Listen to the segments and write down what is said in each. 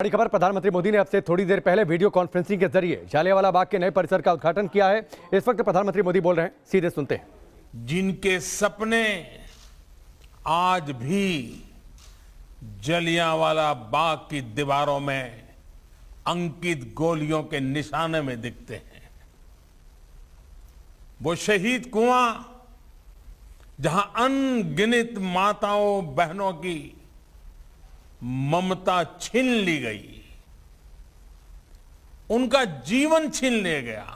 बड़ी खबर, प्रधानमंत्री मोदी ने अब से थोड़ी देर पहले वीडियो कॉन्फ्रेंसिंग के जरिए जालियांवाला बाग के नए परिसर का उद्घाटन किया है। इस वक्त प्रधानमंत्री मोदी बोल रहे हैं, सीधे सुनते हैं। जिनके सपने आज भी जालियांवाला बाग की दीवारों में अंकित गोलियों के निशाने में दिखते हैं, वो शहीद कुआं जहां अनगिनत माताओं बहनों की ममता छीन ली गई, उनका जीवन छीन लिया गया,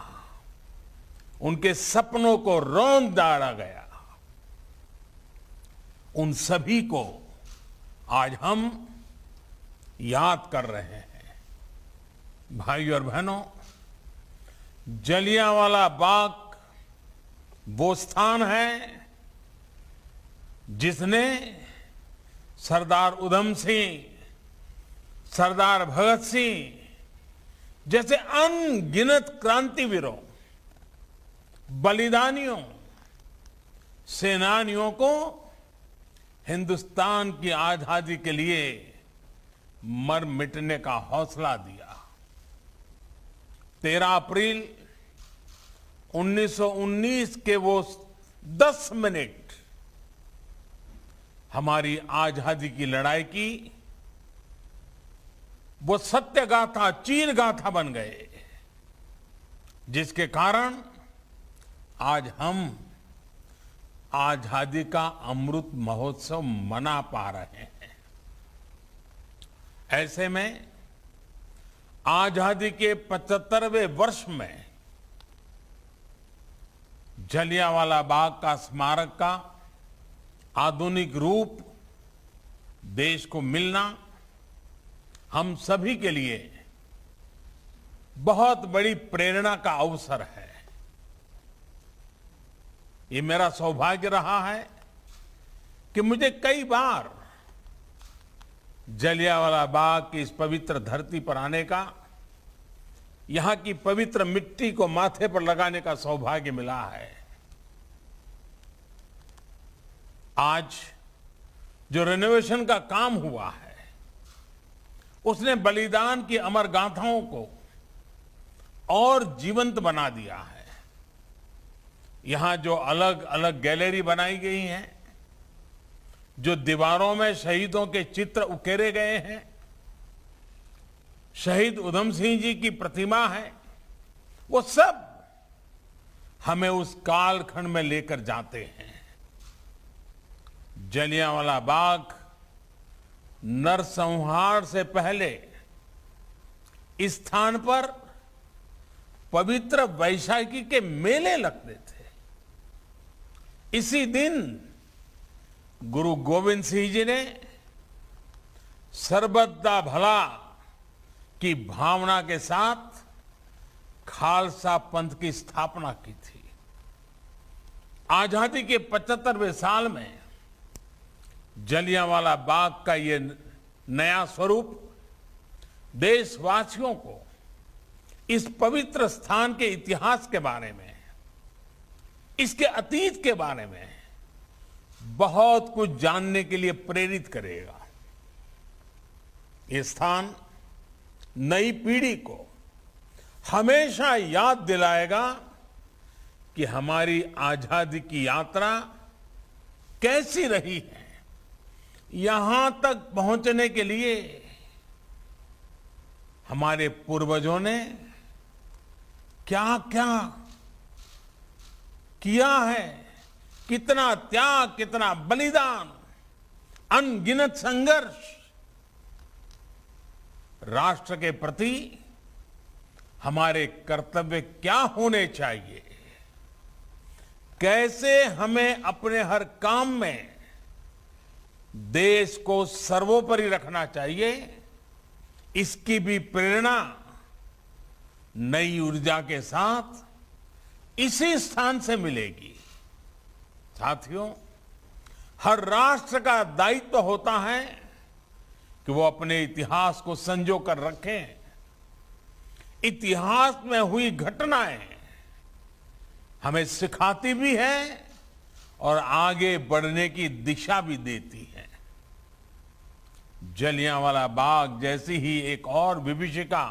उनके सपनों को रौंद डाला गया, उन सभी को आज हम याद कर रहे हैं। भाइयों और बहनों, जालियांवाला बाग वो स्थान है जिसने सरदार उधम सिंह, सरदार भगत सिंह जैसे अनगिनत क्रांतिवीरों, बलिदानियों, सेनानियों को हिंदुस्तान की आजादी के लिए मर मिटने का हौसला दिया। 13 अप्रैल 1919 के वो 10 मिनट हमारी आजादी की लड़ाई की वो सत्य गाथा, चीर गाथा बन गए, जिसके कारण आज हम आजादी का अमृत महोत्सव मना पा रहे हैं। ऐसे में आजादी के 75वें वर्ष में जालियांवाला बाग का स्मारक का आधुनिक रूप देश को मिलना हम सभी के लिए बहुत बड़ी प्रेरणा का अवसर है। ये मेरा सौभाग्य रहा है कि मुझे कई बार जालियांवाला बाग की इस पवित्र धरती पर आने का, यहां की पवित्र मिट्टी को माथे पर लगाने का सौभाग्य मिला है। आज जो रेनोवेशन का काम हुआ है, उसने बलिदान की अमर गाथाओं को और जीवंत बना दिया है। यहां जो अलग अलग गैलरी बनाई गई हैं, जो दीवारों में शहीदों के चित्र उकेरे गए हैं, शहीद उधम सिंह जी की प्रतिमा है, वो सब हमें उस कालखंड में लेकर जाते हैं। जालियांवाला बाग नरसंहार से पहले इस स्थान पर पवित्र वैशाखी के मेले लगते थे। इसी दिन गुरु गोविंद सिंह जी ने सर्वदा भला की भावना के साथ खालसा पंथ की स्थापना की थी। आजादी के 75वें साल में जालियांवाला बाग का ये नया स्वरूप देशवासियों को इस पवित्र स्थान के इतिहास के बारे में, इसके अतीत के बारे में बहुत कुछ जानने के लिए प्रेरित करेगा। ये स्थान नई पीढ़ी को हमेशा याद दिलाएगा कि हमारी आजादी की यात्रा कैसी रही है। यहां तक पहुंचने के लिए हमारे पूर्वजों ने क्या क्या किया है, कितना त्याग, कितना बलिदान, अनगिनत संघर्ष। राष्ट्र के प्रति हमारे कर्तव्य क्या होने चाहिए, कैसे हमें अपने हर काम में देश को सर्वोपरि रखना चाहिए, इसकी भी प्रेरणा नई ऊर्जा के साथ इसी स्थान से मिलेगी। साथियों, हर राष्ट्र का दायित्व होता है कि वो अपने इतिहास को संजो कर रखें। इतिहास में हुई घटनाएं हमें सिखाती भी है और आगे बढ़ने की दिशा भी देती है। जलियांवाला बाग जैसी ही एक और विभीषिका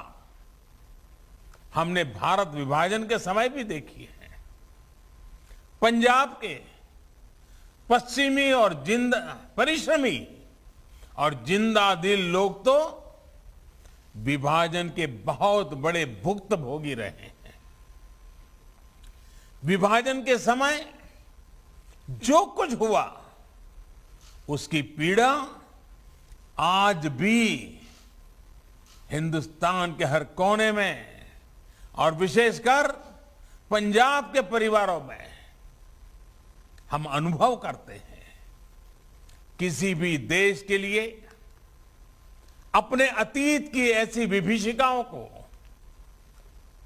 हमने भारत विभाजन के समय भी देखी है। पंजाब के पश्चिमी और परिश्रमी और जिंदा दिल लोग तो विभाजन के बहुत बड़े भुक्तभोगी रहे हैं। विभाजन के समय जो कुछ हुआ उसकी पीड़ा आज भी हिंदुस्तान के हर कोने में और विशेषकर पंजाब के परिवारों में हम अनुभव करते हैं। किसी भी देश के लिए अपने अतीत की ऐसी विभीषिकाओं को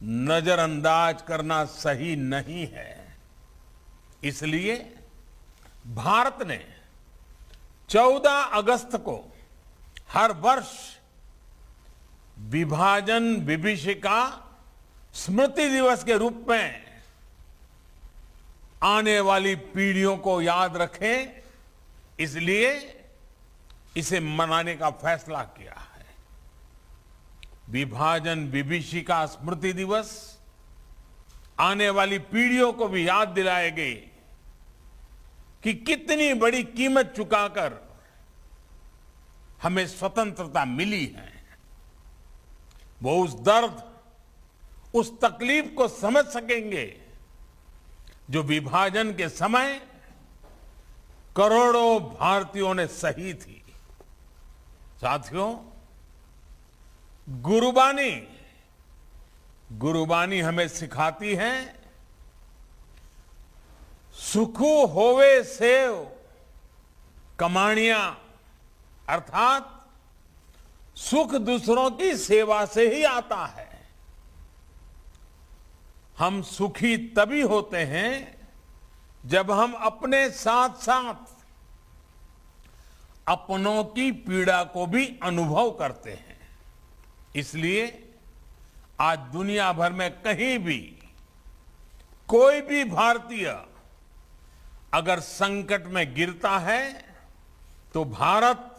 नजरअंदाज करना सही नहीं है। इसलिए भारत ने 14 अगस्त को हर वर्ष विभाजन विभीषिका स्मृति दिवस के रूप में आने वाली पीढ़ियों को याद रखें, इसलिए इसे मनाने का फैसला किया है। विभाजन विभीषिका स्मृति दिवस आने वाली पीढ़ियों को भी याद दिलाएगी कि कितनी बड़ी कीमत चुकाकर हमें स्वतंत्रता मिली है। वो उस दर्द, उस तकलीफ को समझ सकेंगे जो विभाजन के समय करोड़ों भारतीयों ने सही थी। साथियों, गुरुबानी हमें सिखाती है, सुखू होवे सेव कमाणिया, अर्थात सुख दूसरों की सेवा से ही आता है। हम सुखी तभी होते हैं जब हम अपने साथ साथ अपनों की पीड़ा को भी अनुभव करते हैं। इसलिए आज दुनिया भर में कहीं भी कोई भी भारतीय अगर संकट में गिरता है तो भारत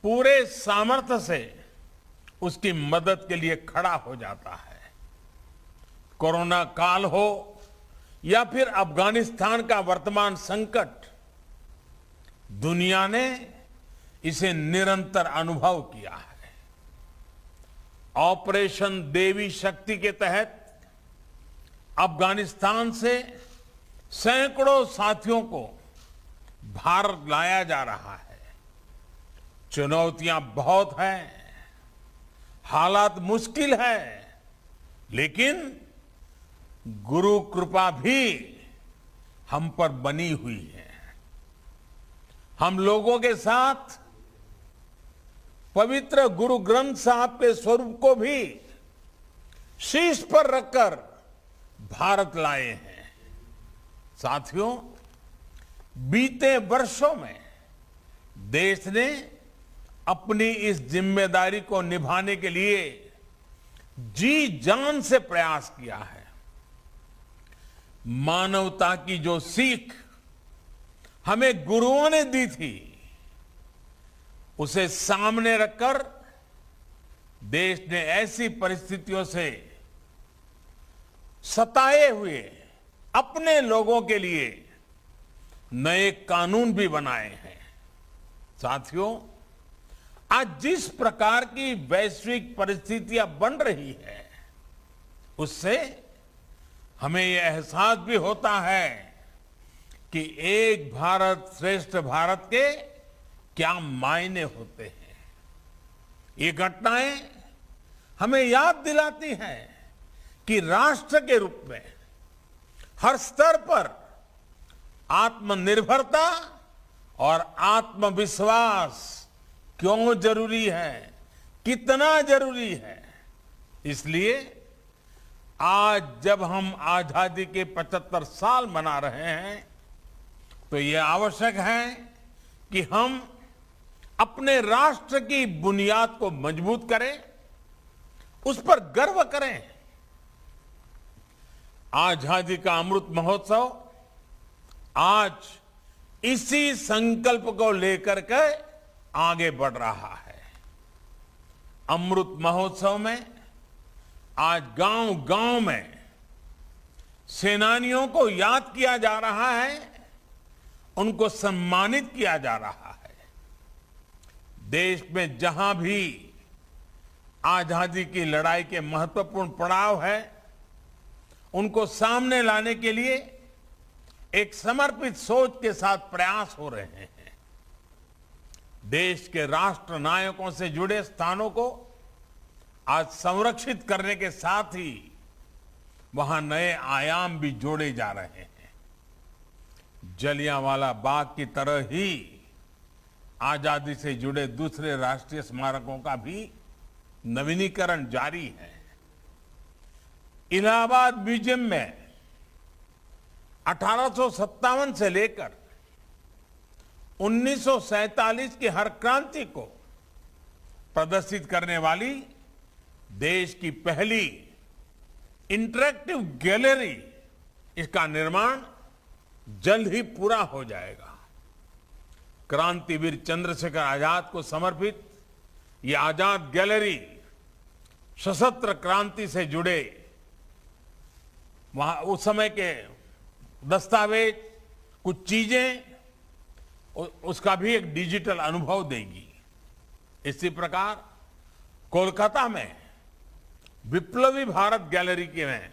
पूरे सामर्थ्य से उसकी मदद के लिए खड़ा हो जाता है। कोरोना काल हो या फिर अफगानिस्तान का वर्तमान संकट, दुनिया ने इसे निरंतर अनुभव किया है। ऑपरेशन देवी शक्ति के तहत अफगानिस्तान से सैकड़ों साथियों को भारत लाया जा रहा है। चुनौतियां बहुत हैं, हालात मुश्किल है, लेकिन गुरु कृपा भी हम पर बनी हुई है। हम लोगों के साथ पवित्र गुरु ग्रंथ साहब के स्वरूप को भी शीश पर रखकर भारत लाए हैं। साथियों, बीते वर्षों में देश ने अपनी इस जिम्मेदारी को निभाने के लिए जी जान से प्रयास किया है। मानवता की जो सीख हमें गुरुओं ने दी थी, उसे सामने रखकर देश ने ऐसी परिस्थितियों से सताए हुए अपने लोगों के लिए नए कानून भी बनाए हैं। साथियों, आज जिस प्रकार की वैश्विक परिस्थितियां बन रही है, उससे हमें यह एहसास भी होता है कि एक भारत श्रेष्ठ भारत के क्या मायने होते हैं। ये घटनाएं हमें याद दिलाती हैं कि राष्ट्र के रूप में हर स्तर पर आत्मनिर्भरता और आत्मविश्वास क्यों जरूरी है, कितना जरूरी है। इसलिए आज जब हम आजादी के 75 साल मना रहे हैं, तो यह आवश्यक है कि हम अपने राष्ट्र की बुनियाद को मजबूत करें, उस पर गर्व करें। आजादी का अमृत महोत्सव आज इसी संकल्प को लेकर के आगे बढ़ रहा है। अमृत महोत्सव में आज गांव-गांव में सेनानियों को याद किया जा रहा है, उनको सम्मानित किया जा रहा है। देश में जहां भी आजादी की लड़ाई के महत्वपूर्ण पड़ाव है, उनको सामने लाने के लिए एक समर्पित सोच के साथ प्रयास हो रहे हैं। देश के राष्ट्र नायकों से जुड़े स्थानों को आज संरक्षित करने के साथ ही वहां नए आयाम भी जोड़े जा रहे हैं। जलियांवाला बाग की तरह ही आजादी से जुड़े दूसरे राष्ट्रीय स्मारकों का भी नवीनीकरण जारी है। इलाहाबाद म्यूजियम में 1857 से लेकर 1947 की हर क्रांति को प्रदर्शित करने वाली देश की पहली इंटरैक्टिव गैलरी, इसका निर्माण जल्द ही पूरा हो जाएगा। क्रांतिवीर चंद्रशेखर आजाद को समर्पित ये आजाद गैलरी सशस्त्र क्रांति से जुड़े वहां उस समय के दस्तावेज, कुछ चीजें, उसका भी एक डिजिटल अनुभव देगी। इसी प्रकार कोलकाता में विप्लवी भारत गैलरी के में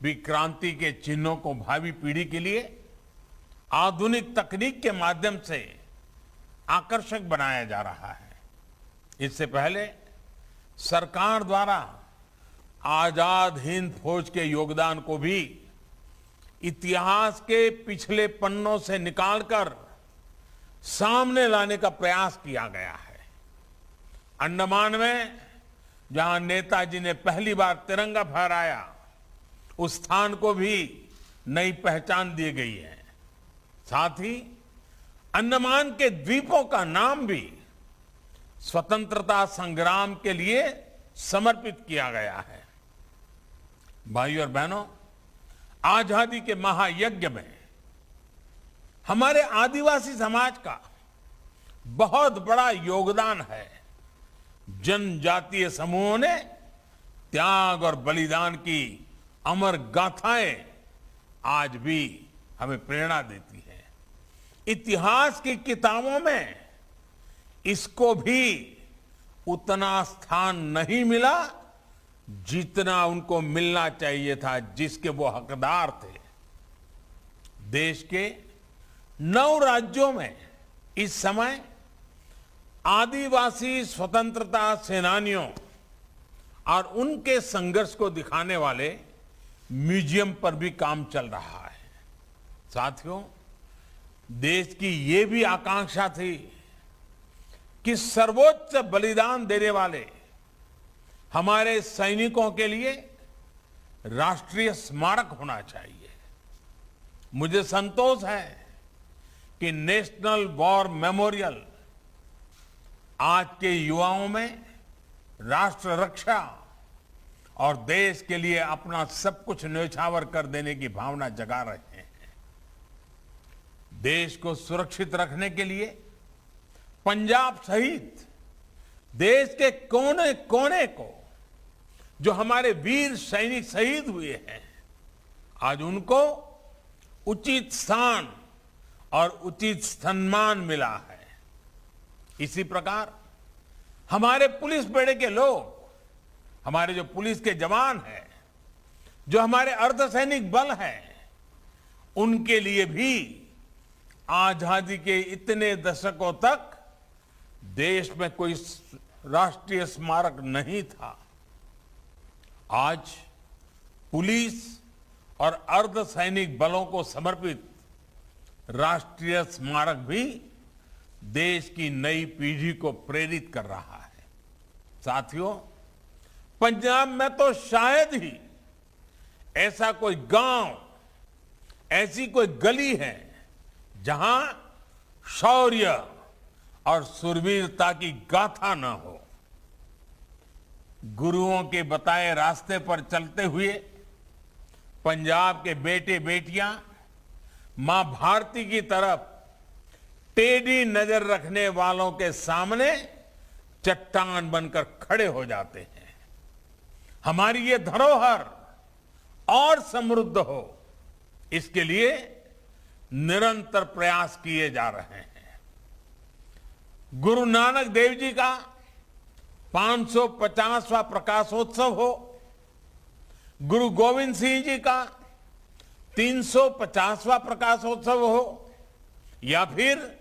भी क्रांति के चिन्हों को भावी पीढ़ी के लिए आधुनिक तकनीक के माध्यम से आकर्षक बनाया जा रहा है। इससे पहले सरकार द्वारा आजाद हिंद फौज के योगदान को भी इतिहास के पिछले पन्नों से निकालकर सामने लाने का प्रयास किया गया है। अंडमान में जहां नेताजी ने पहली बार तिरंगा फहराया, उस स्थान को भी नई पहचान दी गई है। साथ ही अंडमान के द्वीपों का नाम भी स्वतंत्रता संग्राम के लिए समर्पित किया गया है। भाइयों और बहनों, आजादी के महायज्ञ में हमारे आदिवासी समाज का बहुत बड़ा योगदान है। जनजातीय समूहों ने त्याग और बलिदान की अमर गाथाएं आज भी हमें प्रेरणा देती है। इतिहास की किताबों में इसको भी उतना स्थान नहीं मिला जितना उनको मिलना चाहिए था, जिसके वो हकदार थे। देश के 9 राज्यों में इस समय आदिवासी स्वतंत्रता सेनानियों और उनके संघर्ष को दिखाने वाले म्यूजियम पर भी काम चल रहा है। साथियों, देश की ये भी आकांक्षा थी कि सर्वोच्च बलिदान देने वाले हमारे सैनिकों के लिए राष्ट्रीय स्मारक होना चाहिए। मुझे संतोष है कि नेशनल वॉर मेमोरियल आज के युवाओं में राष्ट्र रक्षा और देश के लिए अपना सब कुछ न्यौछावर कर देने की भावना जगा रहे हैं। देश को सुरक्षित रखने के लिए पंजाब सहित देश के कोने कोने को जो हमारे वीर सैनिक शहीद हुए हैं, आज उनको उचित स्थान और उचित सम्मान मिला है। इसी प्रकार हमारे पुलिस बेड़े के लोग, हमारे जो पुलिस के जवान हैं, जो हमारे अर्धसैनिक बल हैं, उनके लिए भी आजादी के इतने दशकों तक देश में कोई राष्ट्रीय स्मारक नहीं था। आज पुलिस और अर्धसैनिक बलों को समर्पित राष्ट्रीय स्मारक भी देश की नई पीढ़ी को प्रेरित कर रहा है। साथियों, पंजाब में तो शायद ही ऐसा कोई गांव, ऐसी कोई गली है जहां शौर्य और सुरवीरता की गाथा न हो। गुरुओं के बताए रास्ते पर चलते हुए पंजाब के बेटे बेटियां मां भारती की तरफ टेढ़ी नजर रखने वालों के सामने चट्टान बनकर खड़े हो जाते हैं। हमारी ये धरोहर और समृद्ध हो, इसके लिए निरंतर प्रयास किए जा रहे हैं। गुरु नानक देव जी का 550वां प्रकाशोत्सव हो, गुरु गोविंद सिंह जी का 350वां प्रकाशोत्सव हो, या फिर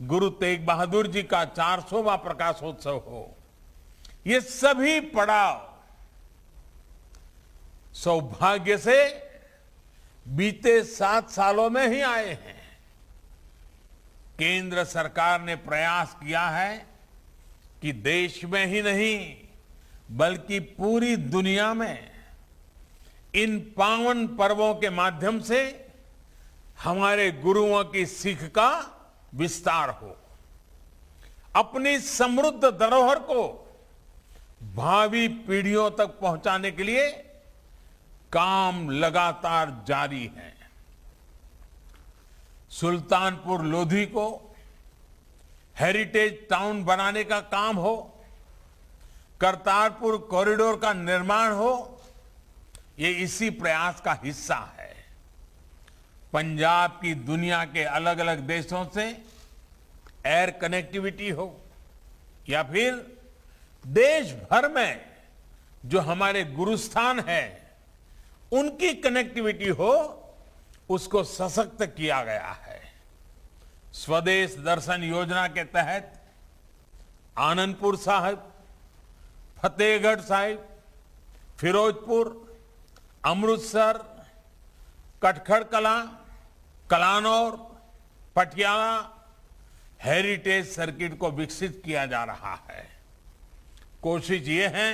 गुरु तेग बहादुर जी का 400वां प्रकाशोत्सव हो, ये सभी पड़ाव सौभाग्य से बीते 7 सालों में ही आए हैं। केंद्र सरकार ने प्रयास किया है कि देश में ही नहीं बल्कि पूरी दुनिया में इन पावन पर्वों के माध्यम से हमारे गुरुओं की सीख का विस्तार हो, अपनी समृद्ध धरोहर को भावी पीढ़ियों तक पहुंचाने के लिए काम लगातार जारी है। सुल्तानपुर लोधी को हेरिटेज टाउन बनाने का काम हो, करतारपुर कॉरिडोर का निर्माण हो, ये इसी प्रयास का हिस्सा है। पंजाब की दुनिया के अलग अलग देशों से एयर कनेक्टिविटी हो, या फिर देश भर में जो हमारे गुरुस्थान है उनकी कनेक्टिविटी हो, उसको सशक्त किया गया है। स्वदेश दर्शन योजना के तहत आनंदपुर साहिब, फतेहगढ़ साहिब, फिरोजपुर, अमृतसर, कटखड़ कलां, कलानौर, पटियाला हेरिटेज सर्किट को विकसित किया जा रहा है। कोशिश ये है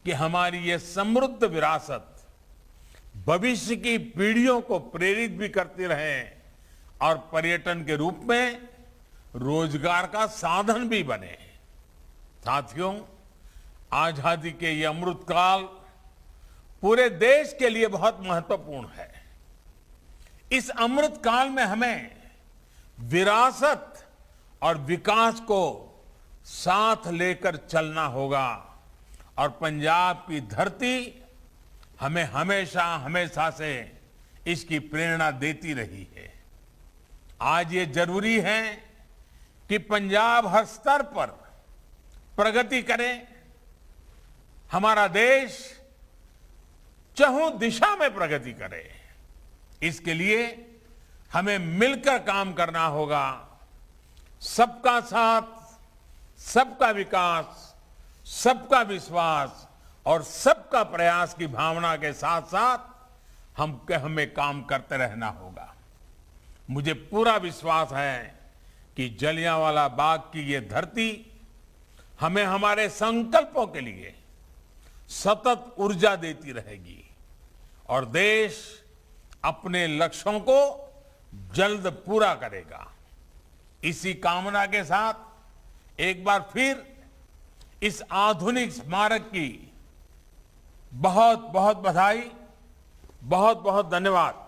कि हमारी ये समृद्ध विरासत भविष्य की पीढ़ियों को प्रेरित भी करती रहे और पर्यटन के रूप में रोजगार का साधन भी बने। साथियों, आजादी के ये अमृतकाल पूरे देश के लिए बहुत महत्वपूर्ण है। इस अमृतकाल में हमें विरासत और विकास को साथ लेकर चलना होगा और पंजाब की धरती हमें हमेशा हमेशा से इसकी प्रेरणा देती रही है। आज ये जरूरी है कि पंजाब हर स्तर पर प्रगति करे, हमारा देश चहुं दिशा में प्रगति करे। इसके लिए हमें मिलकर काम करना होगा। सबका साथ, सबका विकास, सबका विश्वास और सबका प्रयास की भावना के साथ साथ हमें काम करते रहना होगा। मुझे पूरा विश्वास है कि जलियांवाला बाग की ये धरती हमें हमारे संकल्पों के लिए सतत ऊर्जा देती रहेगी और देश अपने लक्ष्यों को जल्द पूरा करेगा। इसी कामना के साथ एक बार फिर इस आधुनिक स्मारक की बहुत बहुत बधाई, बहुत बहुत धन्यवाद।